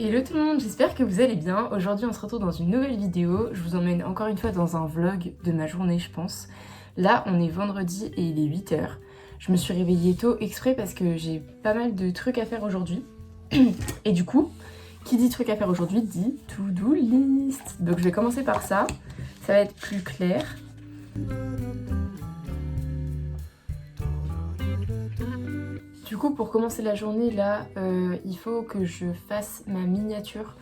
Hello tout le monde, j'espère que vous allez bien. Aujourd'hui on se retrouve dans une nouvelle vidéo. Je vous emmène encore une fois dans un vlog de ma journée je pense. Là on est vendredi et il est 8h. Je me suis réveillée tôt exprès parce que j'ai pas mal de trucs à faire aujourd'hui. Et du coup, qui dit trucs à faire aujourd'hui dit to-do list. Donc je vais commencer par ça, ça va être plus clair. Du coup, pour commencer la journée, là, il faut que je fasse ma miniature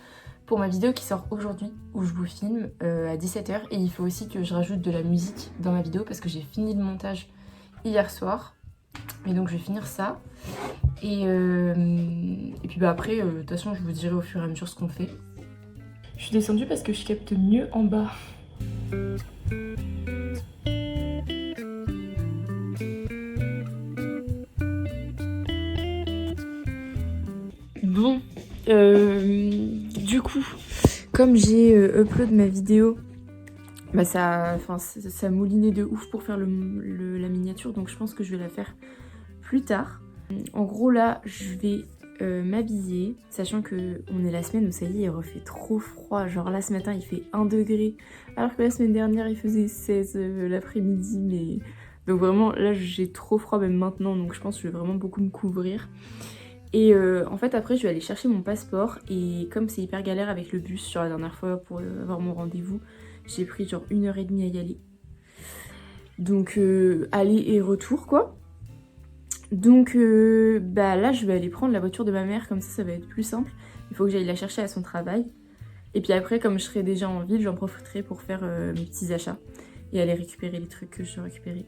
pour ma vidéo qui sort aujourd'hui, où je vous filme à 17h. Et il faut aussi que je rajoute de la musique dans ma vidéo parce que j'ai fini le montage hier soir. Et donc je vais finir ça. Et puis bah après, de toute façon, je vous dirai au fur et à mesure ce qu'on fait. Je suis descendue parce que je capte mieux en bas. Bon, du coup, comme j'ai upload ma vidéo, bah ça moulinait de ouf pour faire la miniature, donc je pense que je vais la faire plus tard. En gros là, je vais m'habiller, sachant que on est la semaine où ça y est, il refait trop froid. Genre là ce matin il fait 1 degré, alors que la semaine dernière il faisait 16 l'après-midi, mais... Donc vraiment là j'ai trop froid même maintenant, donc je pense que je vais vraiment beaucoup me couvrir. Et en fait après je vais aller chercher mon passeport et comme c'est hyper galère avec le bus sur la dernière fois pour avoir mon rendez-vous, j'ai pris genre 1h30 à y aller. Donc aller et retour quoi. Donc bah là je vais aller prendre la voiture de ma mère, comme ça va être plus simple. Il faut que j'aille la chercher à son travail. Et puis après comme je serai déjà en ville, j'en profiterai pour faire mes petits achats et aller récupérer les trucs que je dois récupérer.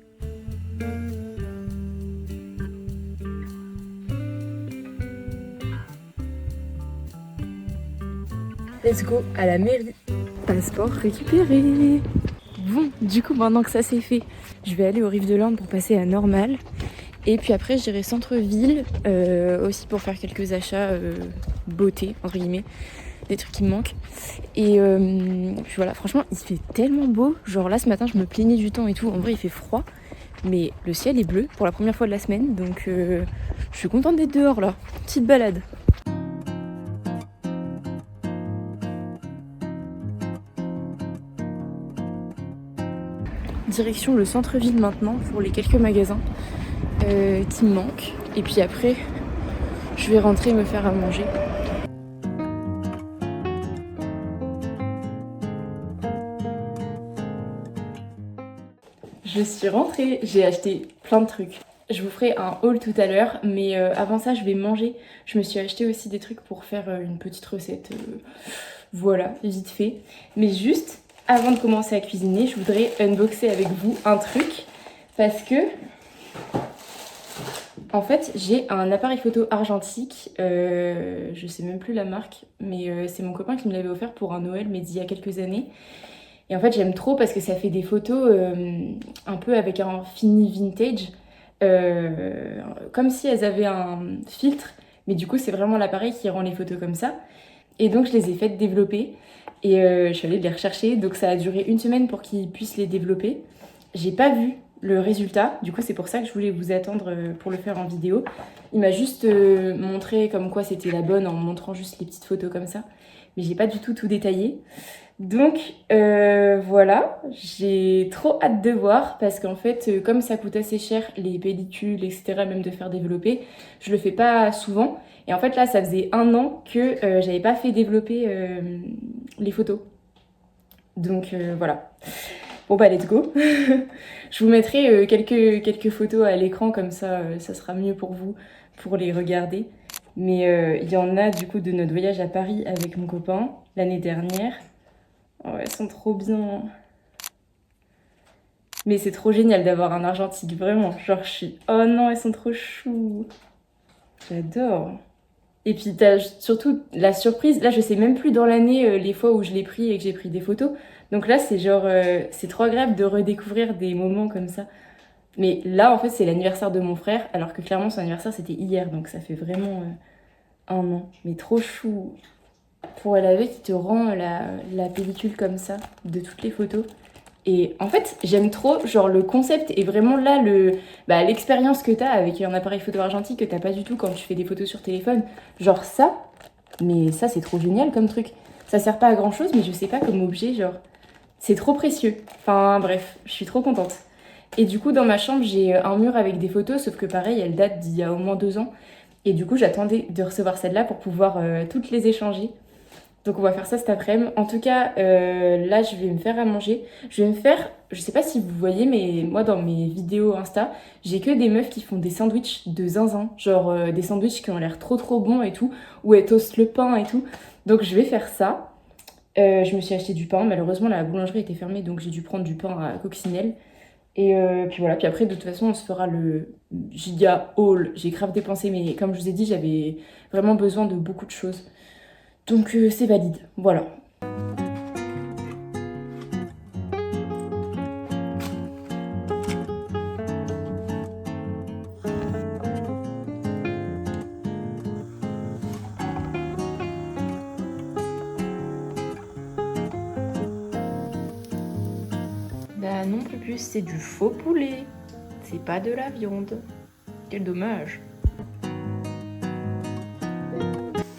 Let's go à la mairie. Passeport récupéré. Bon, du coup, maintenant que ça c'est fait, je vais aller au Rive de Lande pour passer à Normal. Et puis après, j'irai centre-ville aussi pour faire quelques achats beauté, entre guillemets, des trucs qui me manquent. Et puis voilà, franchement, il fait tellement beau. Genre là, ce matin, je me plaignais du temps et tout. En vrai, il fait froid, mais le ciel est bleu pour la première fois de la semaine. Donc je suis contente d'être dehors là. Petite balade. Direction le centre-ville maintenant pour les quelques magasins qui me manquent. Et puis après, je vais rentrer me faire à manger. Je suis rentrée, j'ai acheté plein de trucs. Je vous ferai un haul tout à l'heure, mais avant ça, je vais manger. Je me suis acheté aussi des trucs pour faire une petite recette. Voilà, vite fait. Mais juste, avant de commencer à cuisiner, je voudrais unboxer avec vous un truc. Parce que, en fait, j'ai un appareil photo argentique. Je sais même plus la marque, mais c'est mon copain qui me l'avait offert pour un Noël, mais d'il y a quelques années. Et en fait, j'aime trop parce que ça fait des photos un peu avec un fini vintage. Comme si elles avaient un filtre. Mais du coup, c'est vraiment l'appareil qui rend les photos comme ça. Et donc je les ai faites développer et je suis allée les rechercher. Donc ça a duré 1 semaine pour qu'ils puissent les développer. J'ai pas vu le résultat, du coup c'est pour ça que je voulais vous attendre pour le faire en vidéo. Il m'a juste montré comme quoi c'était la bonne en montrant juste les petites photos comme ça. Mais j'ai pas du tout détaillé. Donc voilà, j'ai trop hâte de voir parce qu'en fait comme ça coûte assez cher les pellicules etc, même de faire développer, je le fais pas souvent. Et en fait là ça faisait 1 an que j'avais pas fait développer les photos. Donc voilà. Bon bah let's go. Je vous mettrai quelques photos à l'écran comme ça, ça sera mieux pour vous pour les regarder. Mais il y en a du coup de notre voyage à Paris avec mon copain l'année dernière. Oh, elles sont trop bien. Mais c'est trop génial d'avoir un argentique, vraiment. Genre je suis... Oh non, elles sont trop chou. J'adore. Et puis t'as surtout la surprise, là je sais même plus dans l'année les fois où je l'ai pris et que j'ai pris des photos. Donc là c'est genre, c'est trop agréable de redécouvrir des moments comme ça. Mais là en fait c'est l'anniversaire de mon frère, alors que clairement son anniversaire c'était hier, donc ça fait vraiment 1 an. Mais trop chou. Pour laver qui te rend la pellicule comme ça, de toutes les photos. Et en fait, j'aime trop, genre le concept est vraiment là, l'expérience que t'as avec un appareil photo argentique que t'as pas du tout quand tu fais des photos sur téléphone. Genre ça, Mais ça, c'est trop génial comme truc. Ça sert pas à grand chose, mais je sais pas, comme objet, genre, c'est trop précieux. Enfin bref, je suis trop contente. Et du coup, dans ma chambre, j'ai un mur avec des photos, sauf que pareil, elle date d'il y a au moins 2 ans. Et du coup, j'attendais de recevoir celle-là pour pouvoir toutes les échanger. Donc on va faire ça cet après-midi. En tout cas, là, je vais me faire à manger. Je vais me faire, je sais pas si vous voyez, mais moi, dans mes vidéos Insta, j'ai que des meufs qui font des sandwichs de zinzin. Genre des sandwichs qui ont l'air trop trop bons et tout, où elles toastent le pain et tout. Donc je vais faire ça. Je me suis acheté du pain. Malheureusement, la boulangerie était fermée, donc j'ai dû prendre du pain à coccinelle. Et puis voilà, puis après, de toute façon, on se fera le giga haul. J'ai grave dépensé, mais comme je vous ai dit, j'avais vraiment besoin de beaucoup de choses. Donc c'est valide, voilà. Bah non plus, c'est du faux poulet. C'est pas de la viande. Quel dommage.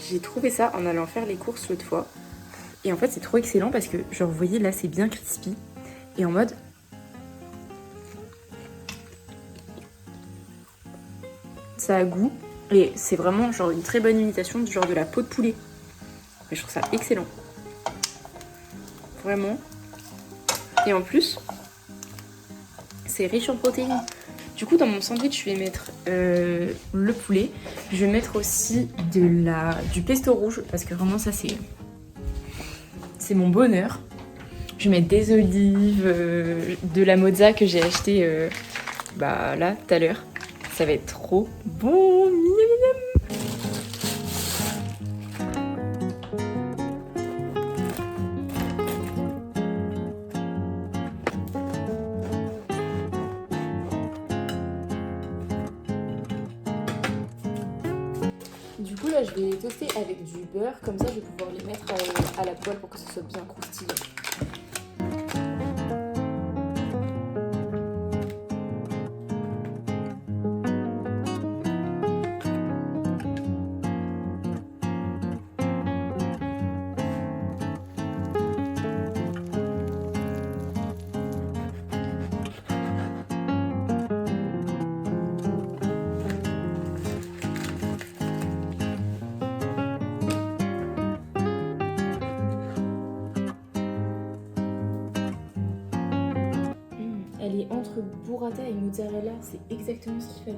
J'ai trouvé ça en allant faire les courses l'autre fois. Et en fait, c'est trop excellent parce que, genre, vous voyez, là, c'est bien crispy. Et en mode... ça a goût. Et c'est vraiment, genre, une très bonne imitation du genre de la peau de poulet. Mais je trouve ça excellent. Vraiment. Et en plus, c'est riche en protéines. Du coup, dans mon sandwich, je vais mettre le poulet. Je vais mettre aussi du pesto rouge parce que vraiment, ça, c'est mon bonheur. Je vais mettre des olives, de la mozza que j'ai acheté là, tout à l'heure. Ça va être trop bon. Miam, miam. Du coup, là, je vais toaster avec du beurre. Comme ça, je vais pouvoir les mettre à la poêle pour que ce soit bien croustillant. Elle est entre burrata et mozzarella, c'est exactement ce qu'il fallait.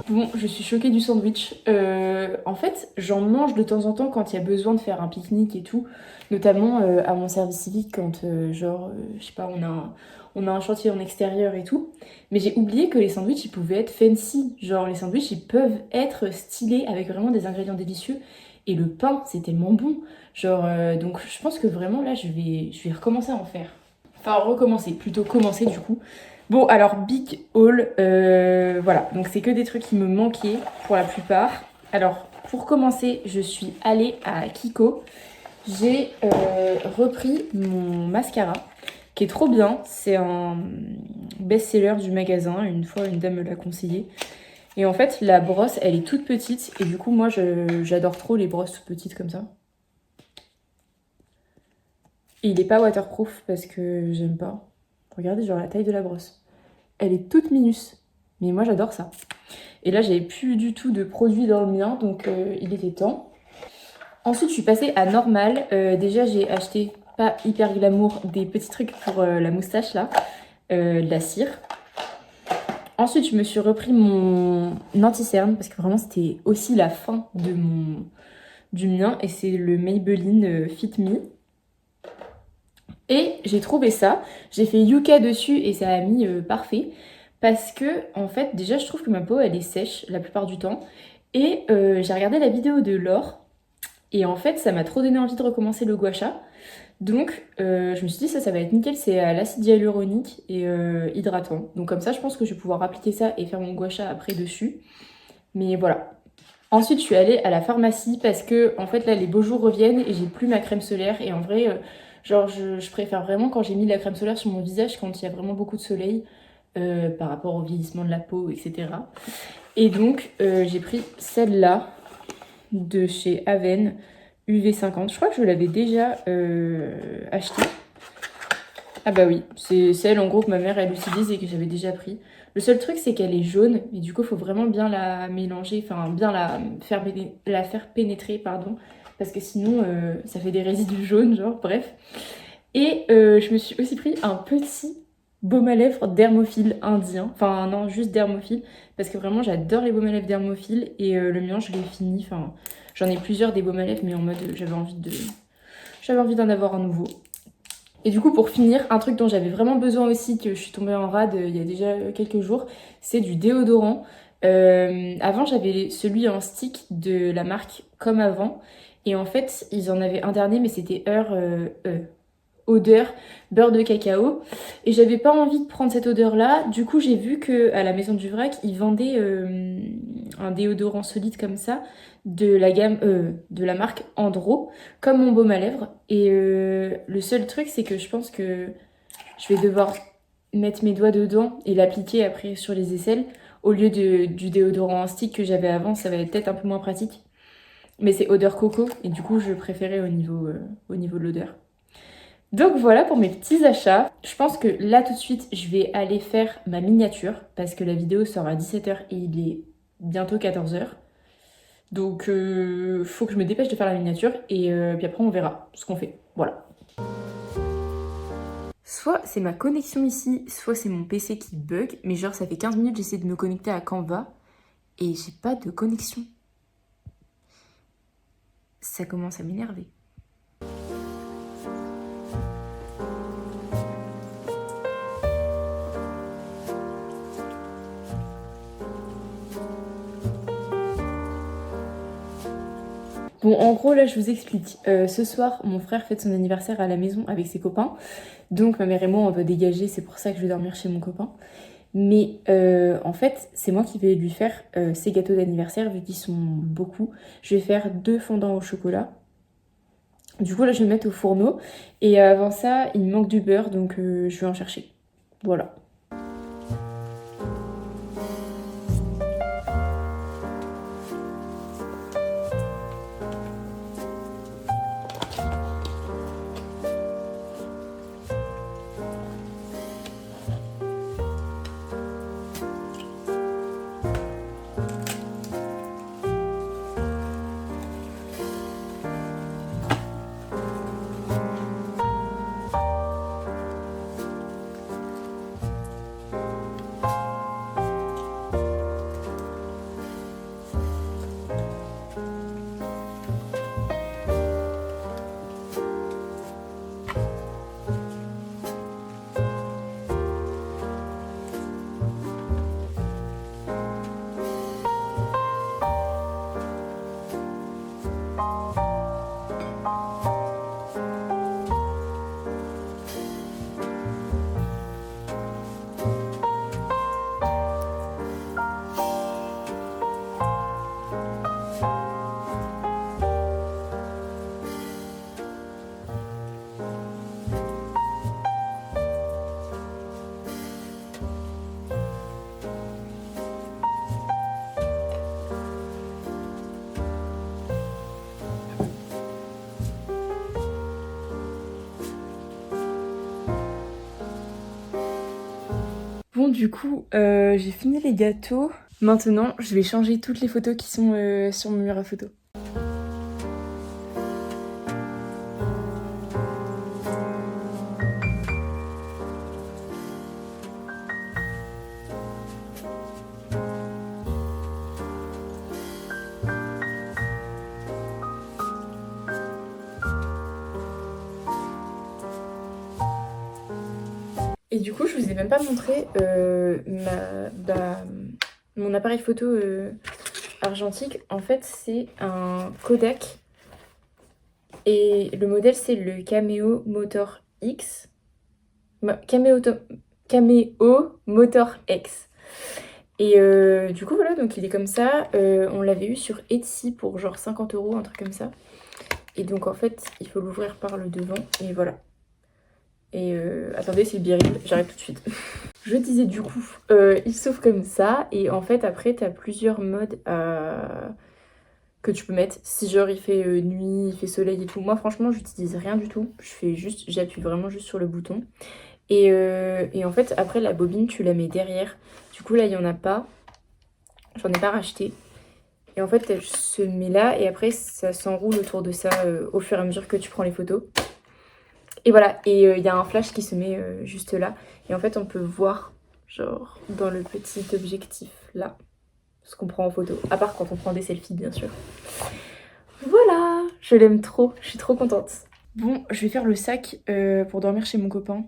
Bon, je suis choquée du sandwich. En fait, j'en mange de temps en temps quand il y a besoin de faire un pique-nique et tout. Notamment à mon service civique quand, je sais pas, on a un chantier en extérieur et tout. Mais j'ai oublié que les sandwichs, ils pouvaient être fancy. Genre, les sandwichs, ils peuvent être stylés avec vraiment des ingrédients délicieux. Et le pain, c'est tellement bon. Genre, donc je pense que vraiment, là, je vais recommencer à en faire. Enfin, recommencer, plutôt commencer du coup. Bon, alors, big haul, voilà. Donc, c'est que des trucs qui me manquaient pour la plupart. Alors, pour commencer, je suis allée à Kiko. J'ai repris mon mascara, qui est trop bien. C'est un best-seller du magasin. Une fois, une dame me l'a conseillé. Et en fait, la brosse, elle est toute petite. Et du coup, moi, j'adore trop les brosses toutes petites comme ça. Et il est pas waterproof parce que j'aime pas. Regardez, genre la taille de la brosse. Elle est toute minus. Mais moi, j'adore ça. Et là, j'avais plus du tout de produits dans le mien, donc il était temps. Ensuite, je suis passée à Normal. Déjà, j'ai acheté, pas hyper glamour, des petits trucs pour la moustache, là. De la cire. Ensuite, je me suis repris mon anti-cerne parce que vraiment c'était aussi la fin du mien et c'est le Maybelline Fit Me. Et j'ai trouvé ça, j'ai fait Yuka dessus et ça a mis parfait parce que en fait déjà je trouve que ma peau elle est sèche la plupart du temps et j'ai regardé la vidéo de Laure et en fait ça m'a trop donné envie de recommencer le gua sha. Donc je me suis dit ça va être nickel, c'est à l'acide hyaluronique et hydratant. Donc comme ça je pense que je vais pouvoir appliquer ça et faire mon gua sha après dessus. Mais voilà. Ensuite je suis allée à la pharmacie parce que en fait là les beaux jours reviennent et j'ai plus ma crème solaire et en vrai genre je préfère vraiment quand j'ai mis de la crème solaire sur mon visage quand il y a vraiment beaucoup de soleil par rapport au vieillissement de la peau etc. Et donc j'ai pris celle-là de chez Aven UV50. Je crois que je l'avais déjà achetée. Ah bah oui, c'est celle en gros que ma mère elle utilise et que j'avais déjà pris. Le seul truc c'est qu'elle est jaune et du coup il faut vraiment bien la mélanger, enfin bien la faire pénétrer pardon, parce que sinon ça fait des résidus jaunes genre bref. Et je me suis aussi pris un petit baume à lèvres dermophile indien, enfin non juste dermophile, parce que vraiment j'adore les baumes à lèvres dermophile et le mien je l'ai fini, enfin j'en ai plusieurs des baumes à lèvres mais en mode j'avais envie d'en avoir un nouveau. Et du coup, pour finir, un truc dont j'avais vraiment besoin aussi, que je suis tombée en rade il y a déjà quelques jours, c'est du déodorant. Avant, j'avais celui en stick de la marque Comme Avant. Et en fait, ils en avaient un dernier, mais c'était odeur beurre de cacao. Et j'avais pas envie de prendre cette odeur-là. Du coup, j'ai vu qu'à la Maison du Vrac, ils vendaient un déodorant solide comme ça de la gamme de la marque Andro, comme mon baume à lèvres. Et le seul truc, c'est que je pense que je vais devoir mettre mes doigts dedans et l'appliquer après sur les aisselles. Au lieu du déodorant en stick que j'avais avant, ça va être peut-être un peu moins pratique. Mais c'est odeur coco et du coup, je préférais au niveau de l'odeur. Donc voilà pour mes petits achats. Je pense que là tout de suite, je vais aller faire ma miniature parce que la vidéo sort à 17h et il est bientôt 14h. Donc faut que je me dépêche de faire la miniature et puis après on verra ce qu'on fait. Voilà. Soit c'est ma connexion ici, soit c'est mon PC qui bug, mais genre ça fait 15 minutes j'essaie de me connecter à Canva et j'ai pas de connexion. Ça commence à m'énerver. Bon, en gros, là, je vous explique. Ce soir, mon frère fête son anniversaire à la maison avec ses copains. Donc, ma mère et moi, on va dégager. C'est pour ça que je vais dormir chez mon copain. Mais en fait, c'est moi qui vais lui faire ses gâteaux d'anniversaire, vu qu'ils sont beaucoup. Je vais faire 2 fondants au chocolat. Du coup, là, je vais le mettre au fourneau. Et avant ça, il me manque du beurre, donc je vais en chercher. Voilà. Bon, du coup, j'ai fini les gâteaux. Maintenant, je vais changer toutes les photos qui sont sur mon mur à photos. Et du coup, je vous ai même pas montré mon appareil photo argentique. En fait, c'est un Kodak. Et le modèle, c'est le Cameo Motor X. Cameo Motor X. Et du coup, voilà, donc il est comme ça. On l'avait eu sur Etsy pour genre 50 €, un truc comme ça. Et donc, en fait, il faut l'ouvrir par le devant. Et voilà. Et attendez, c'est le biril, j'arrête tout de suite. Je disais du coup, il s'ouvre comme ça. Et en fait, après, t'as plusieurs modes que tu peux mettre. Si genre il fait nuit, il fait soleil et tout. Moi, franchement, j'utilise rien du tout. J'appuie vraiment juste sur le bouton. Et en fait, après, la bobine, tu la mets derrière. Du coup, là, il n'y en a pas. J'en ai pas racheté. Et en fait, elle se met là. Et après, ça s'enroule autour de ça au fur et à mesure que tu prends les photos. Et voilà. Et il y a un flash qui se met juste là. Et en fait, on peut voir, genre, dans le petit objectif là, ce qu'on prend en photo. À part quand on prend des selfies, bien sûr. Voilà. Je l'aime trop. Je suis trop contente. Bon, je vais faire le sac pour dormir chez mon copain.